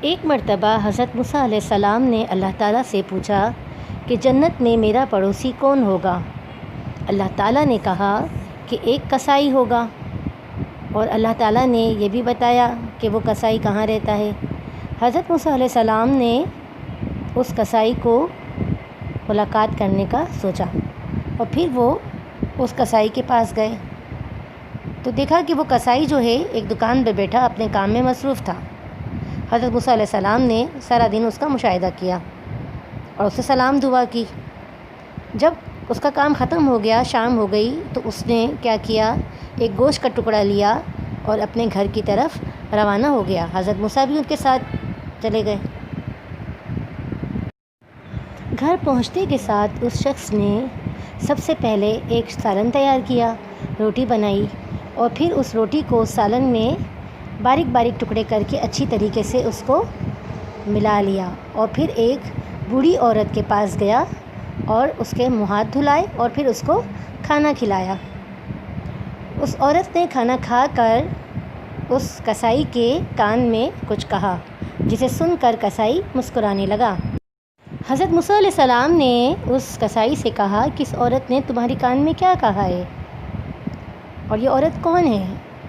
ایک مرتبہ حضرت موسیٰ علیہ السلام نے اللہ تعالیٰ سے پوچھا کہ جنت میں میرا پڑوسی کون ہوگا؟ اللہ تعالیٰ نے کہا کہ ایک کسائی ہوگا، اور اللہ تعالیٰ نے یہ بھی بتایا کہ وہ کسائی کہاں رہتا ہے۔ حضرت موسیٰ علیہ السلام نے اس کسائی کو ملاقات کرنے کا سوچا، اور پھر وہ اس کسائی کے پاس گئے تو دیکھا کہ وہ کسائی جو ہے ایک دکان پہ بیٹھا اپنے کام میں مصروف تھا۔ حضرت موسیٰ علیہ السلام نے سارا دن اس کا مشاہدہ کیا اور اسے سلام دعا کی۔ جب اس کا کام ختم ہو گیا، شام ہو گئی، تو اس نے کیا کیا، ایک گوشت کا ٹکڑا لیا اور اپنے گھر کی طرف روانہ ہو گیا۔ حضرت موسیٰ بھی ان کے ساتھ چلے گئے۔ گھر پہنچنے کے ساتھ اس شخص نے سب سے پہلے ایک سالن تیار کیا، روٹی بنائی، اور پھر اس روٹی کو سالن میں باریک باریک ٹکڑے کر کے اچھی طریقے سے اس کو ملا لیا، اور پھر ایک بوڑھی عورت کے پاس گیا اور اس کے منہ ہاتھ دھلائے اور پھر اس کو کھانا کھلایا۔ اس عورت نے کھانا کھا کر اس کسائی کے کان میں کچھ کہا، جسے سن کر کسائی مسکرانے لگا۔ حضرت موسیٰ علیہ السلام نے اس کسائی سے کہا کہ اس عورت نے تمہارے کان میں کیا کہا ہے، اور یہ عورت کون ہے؟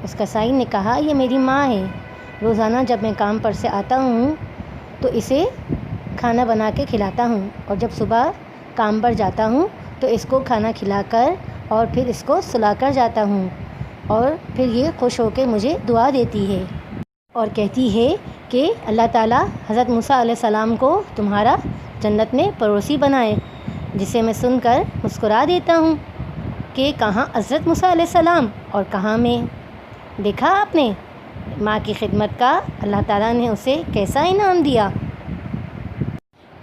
اس کسائی نے کہا، یہ میری ماں ہے، روزانہ جب میں کام پر سے آتا ہوں تو اسے کھانا بنا کے کھلاتا ہوں، اور جب صبح کام پر جاتا ہوں تو اس کو کھانا کھلا کر اور پھر اس کو سلا کر جاتا ہوں، اور پھر یہ خوش ہو کے مجھے دعا دیتی ہے اور کہتی ہے کہ اللہ تعالیٰ حضرت موسیٰ علیہ السلام کو تمہارا جنت میں پڑوسی بنائے، جسے میں سن کر مسکرا دیتا ہوں کہ کہاں حضرت موسیٰ علیہ السلام اور کہاں میں۔ دیکھا آپ نے ماں کی خدمت کا اللہ تعالیٰ نے اسے کیسا انعام دیا۔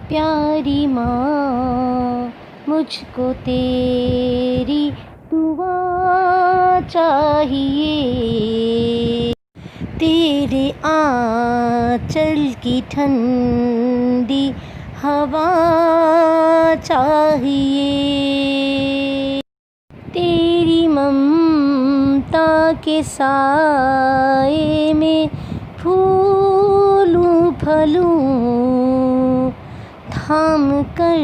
پیاری ماں، مجھ کو تیری دعا چاہیے، تیرے آنچل کی ٹھنڈی ہوا چاہیے، تیری ممتا کے سائے میں پھولوں پھلوں، تھام کر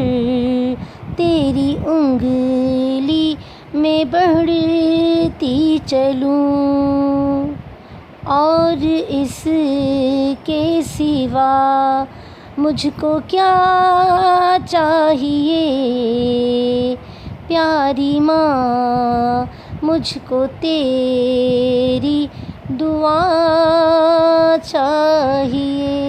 تیری انگلی میں بڑھتی چلوں، اور اس کے سوا مجھ کو کیا چاہیے، پیاری ماں، مجھ کو تیری دعا چاہیے۔